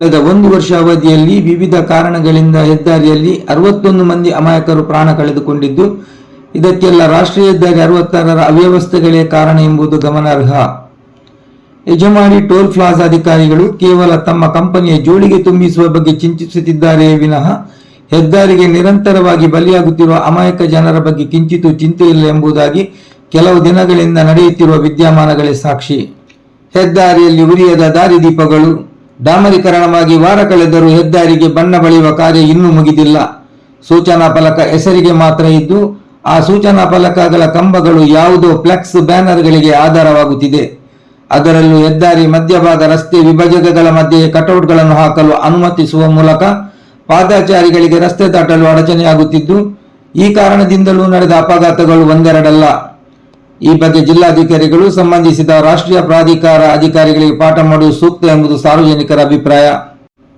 ಕಳೆದ 1 ವರ್ಷ ಅವಧಿಯಲ್ಲಿ ವಿವಿಧ ಕಾರಣಗಳಿಂದ ಹೆದ್ದಾರಿಯಲ್ಲಿ 61 ಮಂದಿ ಅಮಾಯಕರು ಪ್ರಾಣ ಕಳೆದುಕೊಂಡಿದ್ದು, ಇದಕ್ಕೆಲ್ಲ ರಾಷ್ಟ್ರೀಯ ಹೆದ್ದಾರಿ 66ರ ಅವ್ಯವಸ್ಥೆಗಳೇ ಕಾರಣ ಎಂಬುದು ಗಮನಾರ್ಹ. ಯಜಮಾನಿ ಟೋಲ್ ಪ್ಲಾಜಾ ಅಧಿಕಾರಿಗಳು ಕೇವಲ ತಮ್ಮ ಕಂಪನಿಯ ಜೋಳಿಗೆ ತುಂಬಿಸುವ ಬಗ್ಗೆ ಚಿಂತಿಸುತ್ತಿದ್ದಾರೆಯೇ ವಿನಃ ಹೆದ್ದಾರಿಗೆ ನಿರಂತರವಾಗಿ ಬಲಿಯಾಗುತ್ತಿರುವ ಅಮಾಯಕ ಜನರ ಬಗ್ಗೆ ಕಿಂಚಿತ್ತೂ ಚಿಂತೆ ಇಲ್ಲ ಎಂಬುದಾಗಿ ಕೆಲವು ದಿನಗಳಿಂದ ನಡೆಯುತ್ತಿರುವ ವಿದ್ಯಮಾನಗಳೇ ಸಾಕ್ಷಿ. ಹೆದ್ದಾರಿಯಲ್ಲಿ ಉರಿಯದ ದಾರಿದೀಪಗಳು ಡಾಮರೀಕರಣವಾಗಿ ವಾರ ಕಳೆದರೂ ಹೆದ್ದಾರಿಗೆ ಬಣ್ಣ ಬಳಿಯುವ ಕಾರ್ಯ ಇನ್ನೂ ಮುಗಿದಿಲ್ಲ. ಸೂಚನಾ ಫಲಕ ಹೆಸರಿಗೆ ಮಾತ್ರ ಇದ್ದು, ಆ ಸೂಚನಾ ಫಲಕಗಳ ಕಂಬಗಳು ಯಾವುದೋ ಫ್ಲೆಕ್ಸ್ ಬ್ಯಾನರ್ಗಳಿಗೆ ಆಧಾರವಾಗುತ್ತಿದೆ. ಅದರಲ್ಲೂ ಹೆದ್ದಾರಿ ಮಧ್ಯಭಾಗ ರಸ್ತೆ ವಿಭಜಕಗಳ ಮಧ್ಯೆ ಕಟೌಟ್ಗಳನ್ನು ಹಾಕಲು ಅನುಮತಿಸುವ ಮೂಲಕ ಪಾದಚಾರಿಗಳಿಗೆ ರಸ್ತೆ ದಾಟಲು ಅಡಚಣೆಯಾಗುತ್ತಿದ್ದು, ಈ ಕಾರಣದಿಂದಲೂ ನಡೆದ ಅಪಘಾತಗಳು ಒಂದೆರಡಲ್ಲ. ಈ ಬಗ್ಗೆ ಜಿಲ್ಲಾಧಿಕಾರಿಗಳು ಸಂಬಂಧಿಸಿದ ರಾಷ್ಟ್ರೀಯ ಪ್ರಾಧಿಕಾರ ಅಧಿಕಾರಿಗಳಿಗೆ ಪಾಠ ಮಾಡುವುದು ಸೂಕ್ತ ಎಂಬುದು ಸಾರ್ವಜನಿಕರ ಅಭಿಪ್ರಾಯ.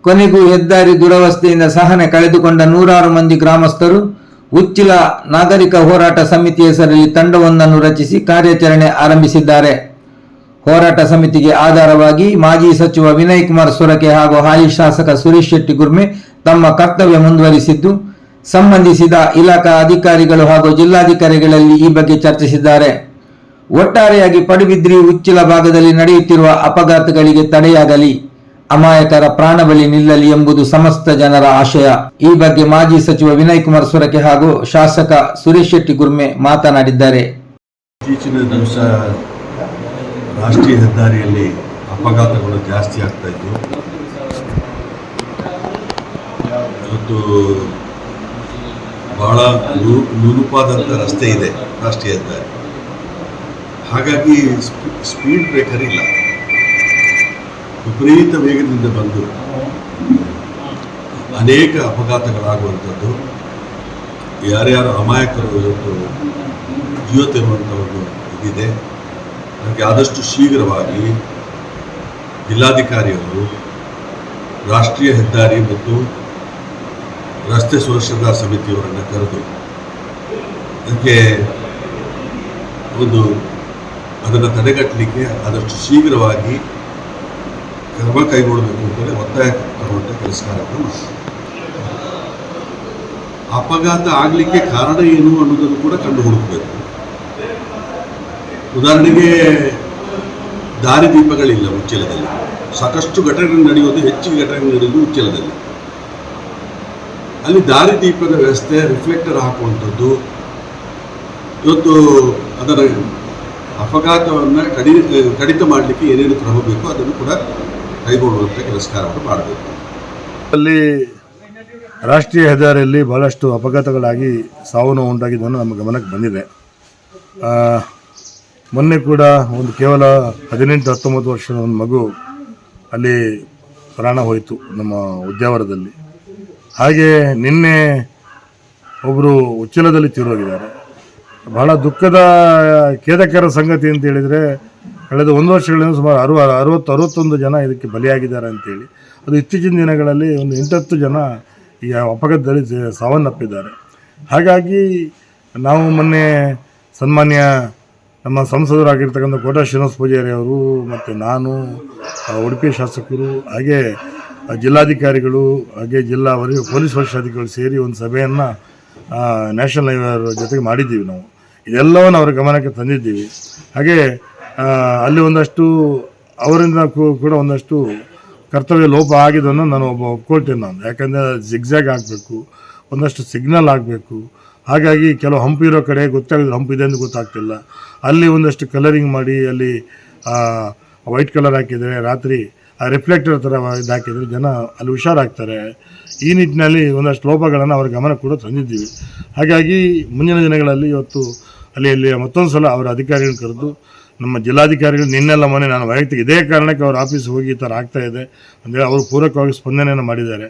ಕೊನೆಗೂ ಹೆದ್ದಾರಿ ದುರವಸ್ಥೆಯಿಂದ ಸಹನೆ ಕಳೆದುಕೊಂಡ ನೂರಾರು ಮಂದಿ ಗ್ರಾಮಸ್ಥರು ಉಚ್ಚಿಲ ನಾಗರಿಕ ಹೋರಾಟ ಸಮಿತಿ ಹೆಸರಲ್ಲಿ ತಂಡವೊಂದನ್ನು ರಚಿಸಿ ಕಾರ್ಯಾಚರಣೆ ಆರಂಭಿಸಿದ್ದಾರೆ. ಹೋರಾಟ ಸಮಿತಿಗೆ ಆಧಾರವಾಗಿ ಮಾಜಿ ಸಚಿವ ವಿನಯ್ ಕುಮಾರ್ ಸೊರಕೆ ಹಾಗೂ ಹಾಲಿ ಶಾಸಕ ಸುರೇಶ್ ಶೆಟ್ಟಿ ಗುರ್ಮೆ ತಮ್ಮ ಕರ್ತವ್ಯ ಮುಂದುವರಿಸಿದ್ದು, ಸಂಬಂಧಿಸಿದ ಇಲಾಖಾ ಅಧಿಕಾರಿಗಳು ಹಾಗೂ ಜಿಲ್ಲಾಧಿಕಾರಿಗಳಲ್ಲಿ ಈ ಬಗ್ಗೆ ಚರ್ಚಿಸಿದ್ದಾರೆ. ಒಟ್ಟಾರೆಯಾಗಿ ಪಡುಬಿದ್ರಿ ಉಚ್ಚಿಲ ಭಾಗದಲ್ಲಿ ನಡೆಯುತ್ತಿರುವ ಅಪಘಾತಗಳಿಗೆ ತಡೆಯಾಗಲಿ, ಅಮಾಯಕರ ಪ್ರಾಣ ಬಲಿ ನಿಲ್ಲಲಿ ಎಂಬುದು ಸಮಸ್ತ ಜನರ ಆಶಯ. ಈ ಬಗ್ಗೆ ಮಾಜಿ ಸಚಿವ ವಿನಯ್ ಕುಮಾರ್ ಸೊರಕೆ ಹಾಗೂ ಶಾಸಕ ಸುರೇಶ್ ಶೆಟ್ಟಿ ಗುರ್ಮೆ ಮಾತನಾಡಿದ್ದಾರೆ. ಇತ್ತೀಚಿನ ದಿವಸ ರಾಷ್ಟ್ರೀಯ ಹೆದ್ದಾರಿಯಲ್ಲಿ ಅಪಘಾತಗಳು ಜಾಸ್ತಿ ಆಗ್ತಾ ಇತ್ತು. ಇವತ್ತು ಬಹಳ ನುಣುಪಾದಂಥ ರಸ್ತೆ ಇದೆ ರಾಷ್ಟ್ರೀಯ ಹೆದ್ದಾರಿ, ಹಾಗಾಗಿ ಸ್ಪೀಡ್ ಬ್ರೇಕರ್ ಇಲ್ಲ. ವಿಪರೀತ ವೇಗದಿಂದ ಬಂದು ಅನೇಕ ಅಪಘಾತಗಳಾಗುವಂಥದ್ದು, ಯಾರ್ಯಾರು ಅಮಾಯಕರು ಇವತ್ತು ಜೀವ ತೆರುವಂಥ ಒಂದು ಇದಿದೆ. ಅದಕ್ಕೆ ಆದಷ್ಟು ಶೀಘ್ರವಾಗಿ ಜಿಲ್ಲಾಧಿಕಾರಿಯವರು ರಾಷ್ಟ್ರೀಯ ಹೆದ್ದಾರಿ ಮತ್ತು ರಸ್ತೆ ಸುರಕ್ಷತಾ ಸಮಿತಿಯವರನ್ನು ಕರೆದು ಅದಕ್ಕೆ ಅದನ್ನು ತಡೆಗಟ್ಟಲಿಕ್ಕೆ ಆದಷ್ಟು ಶೀಘ್ರವಾಗಿ ಕ್ರಮ ಕೈಗೊಳ್ಳಬೇಕು ಅಂತಲೇ ಒತ್ತಾಯ ತರುವಂಥ ಕೆಲಸ ಕಾರ್ಯಕ್ರಮ. ಅಪಘಾತ ಆಗಲಿಕ್ಕೆ ಕಾರಣ ಏನು ಅನ್ನೋದನ್ನು ಕೂಡ ಕಂಡು ಹುಡುಕಬೇಕು. ಉದಾಹರಣೆಗೆ ದಾರಿದೀಪಗಳಿಲ್ಲ ಉಚ್ಚಿಲದಲ್ಲಿ. ಸಾಕಷ್ಟು ಘಟನೆಗಳು ನಡೆಯೋದು, ಹೆಚ್ಚಿನ ಘಟನೆಗಳು ನಡೆಯೋದು ಉಚ್ಚಿಲದಲ್ಲಿ. ಅಲ್ಲಿ ದಾರಿದೀಪದ ವ್ಯವಸ್ಥೆ, ರಿಫ್ಲೆಕ್ಟರ್ ಹಾಕುವಂಥದ್ದು, ಇವತ್ತು ಅದರ ಅಪಘಾತವನ್ನು ಕಡಿತ ಮಾಡಲಿಕ್ಕೆ ಏನೇನು ಕ್ರಮ ಬೇಕೋ ಅದನ್ನು ಕೂಡ ಕೈಗೊಳ್ಳುವಂಥ ಕೆಲಸ ಕಾರ್ಯವನ್ನು ಮಾಡಬೇಕು. ಅಲ್ಲಿ ರಾಷ್ಟ್ರೀಯ ಹೆದ್ದಾರಿಯಲ್ಲಿ ಬಹಳಷ್ಟು ಅಪಘಾತಗಳಾಗಿ ಸಾವು ನೋವು ಉಂಟಾಗಿದ್ದನ್ನು ನಮ್ಮ ಗಮನಕ್ಕೆ ಬಂದಿದೆ. ಮೊನ್ನೆ ಕೂಡ ಒಂದು ಕೇವಲ 18-19 ವರ್ಷದ ಒಂದು ಮಗು ಅಲ್ಲಿ ಪ್ರಾಣ ಹೋಯಿತು ನಮ್ಮ ಉದ್ಯಾವರದಲ್ಲಿ. ಹಾಗೆ ನಿನ್ನೆ ಒಬ್ಬರು ಉಚ್ಚಿಲದಲ್ಲಿ ತೀರೋಗಿದ್ದಾರೆ. ಬಹಳ ದುಃಖದ ಖೇದಕರ ಸಂಗತಿ ಅಂತ ಹೇಳಿದರೆ, ಕಳೆದ 1 ವರ್ಷಗಳಿಂದ ಸುಮಾರು 60-61 ಜನ ಇದಕ್ಕೆ ಬಲಿಯಾಗಿದ್ದಾರೆ ಅಂತೇಳಿ. ಅದು ಇತ್ತೀಚಿನ ದಿನಗಳಲ್ಲಿ ಒಂದು 8-10 ಜನ ಈ ಅಪಘಾತದಲ್ಲಿ ಸಾವನ್ನಪ್ಪಿದ್ದಾರೆ. ಹಾಗಾಗಿ ನಾವು ಮೊನ್ನೆ ಸನ್ಮಾನ್ಯ ನಮ್ಮ ಸಂಸದರಾಗಿರ್ತಕ್ಕಂಥ ಕೋಟಾ ಶ್ರೀನಿವಾಸ ಪೂಜಾರಿ ಅವರು ಮತ್ತು ನಾನು, ಉಡುಪಿ ಶಾಸಕರು, ಹಾಗೆ ಜಿಲ್ಲಾಧಿಕಾರಿಗಳು, ಹಾಗೆ ಜಿಲ್ಲಾ ಪೊಲೀಸ್ ವರಿಷ್ಠಾಧಿಕಾರಿಗಳು ಸೇರಿ ಒಂದು ಸಭೆಯನ್ನು ನ್ಯಾಷನಲ್ ಹೈವೇ ಜೊತೆಗೆ ಮಾಡಿದ್ದೀವಿ. ನಾವು ಇದೆಲ್ಲವನ್ನು ಅವರ ಗಮನಕ್ಕೆ ತಂದಿದ್ದೀವಿ. ಹಾಗೆ ಅಲ್ಲಿ ಒಂದಷ್ಟು ಅವರಿಂದ ಕೂಡ ಒಂದಷ್ಟು ಕರ್ತವ್ಯ ಲೋಪ ಆಗಿದ್ದನ್ನು ನಾನು ಒಪ್ಕೊಳ್ತೇನೆ. ನಾನು ಯಾಕಂದರೆ ಜಿಗ್ಜ್ಯಾಗ್ ಆಗಬೇಕು, ಒಂದಷ್ಟು ಸಿಗ್ನಲ್ ಆಗಬೇಕು. ಹಾಗಾಗಿ ಕೆಲವು ಹಂಪು ಇರೋ ಕಡೆ ಗೊತ್ತಾಗೋದು ಹಂಪು ಇದೆ ಅಂತ ಗೊತ್ತಾಗ್ತಿಲ್ಲ. ಅಲ್ಲಿ ಒಂದಷ್ಟು ಕಲರಿಂಗ್ ಮಾಡಿ ಅಲ್ಲಿ ವೈಟ್ ಕಲರ್ ಹಾಕಿದರೆ, ರಾತ್ರಿ ಆ ರಿಫ್ಲೆಕ್ಟರ್ ಥರ ಇದು ಹಾಕಿದರೆ ಜನ ಅಲ್ಲಿ ಹುಷಾರಾಗ್ತಾರೆ. ಈ ನಿಟ್ಟಿನಲ್ಲಿ ಒಂದಷ್ಟು ಲೋಪಗಳನ್ನು ಅವರ ಗಮನ ಕೂಡ ತಂದಿದ್ದೀವಿ. ಹಾಗಾಗಿ ಮುಂದಿನ ದಿನಗಳಲ್ಲಿ ಇವತ್ತು ಅಲ್ಲಿ ಮತ್ತೊಂದು ಸಲ ಅವರ ಅಧಿಕಾರಿಗಳನ್ನ ಕರೆದು, ನಮ್ಮ ಜಿಲ್ಲಾಧಿಕಾರಿಗಳು ನಿನ್ನೆಲ್ಲ ಮೊನ್ನೆ ನಾನು ವೈಯಕ್ತಿಕ ಇದೇ ಕಾರಣಕ್ಕೆ ಅವ್ರ ಆಫೀಸ್ ಹೋಗಿ ಈ ಥರ ಆಗ್ತಾಯಿದೆ ಅಂದರೆ ಅವರು ಪೂರಕವಾಗಿ ಸ್ಪಂದನೆಯನ್ನು ಮಾಡಿದ್ದಾರೆ.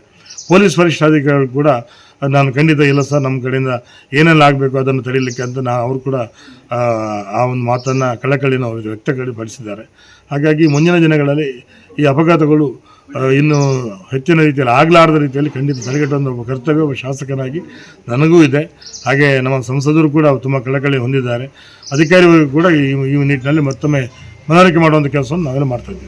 ಪೊಲೀಸ್ ವರಿಷ್ಠಾಧಿಕಾರಿಗಳು ಕೂಡ ನಾನು ಖಂಡಿತ ಇಲ್ಲ ಸರ್, ನಮ್ಮ ಕಡೆಯಿಂದ ಏನೆಲ್ಲ ಆಗಬೇಕು ಅದನ್ನು ತಡೀಲಿಕ್ಕೆ ಅಂತ ಅವರು ಕೂಡ ಆ ಒಂದು ಮಾತನ್ನು ಕಳಕಳಿನ ಅವರು ವ್ಯಕ್ತಪಡಿಸಿದ್ದಾರೆ. ಹಾಗಾಗಿ ಮುಂದಿನ ದಿನಗಳಲ್ಲಿ ಈ ಅಪಘಾತಗಳು ಇನ್ನು ಹೆಚ್ಚಿನ ರೀತಿಯಲ್ಲಿ ಆಗಲಾರದ ರೀತಿಯಲ್ಲಿ ಖಂಡಿತ ತಡೆಗಟ್ಟುವಂಥ ಒಬ್ಬ ಕರ್ತವ್ಯ ಒಬ್ಬ ಶಾಸಕನಾಗಿ ನನಗೂ ಇದೆ. ಹಾಗೆ ನಮ್ಮ ಸಂಸದರು ಕೂಡ ತುಂಬ ಕಳಕಳಿ ಹೊಂದಿದ್ದಾರೆ. ಅಧಿಕಾರಿಗಳು ಕೂಡ ಈ ನಿಟ್ಟಿನಲ್ಲಿ ಮತ್ತೊಮ್ಮೆ ಮನವರಿಕೆ ಮಾಡುವಂಥ ಕೆಲಸವನ್ನು ನಾವೆಲ್ಲ ಮಾಡ್ತಾಯಿದ್ದೀವಿ.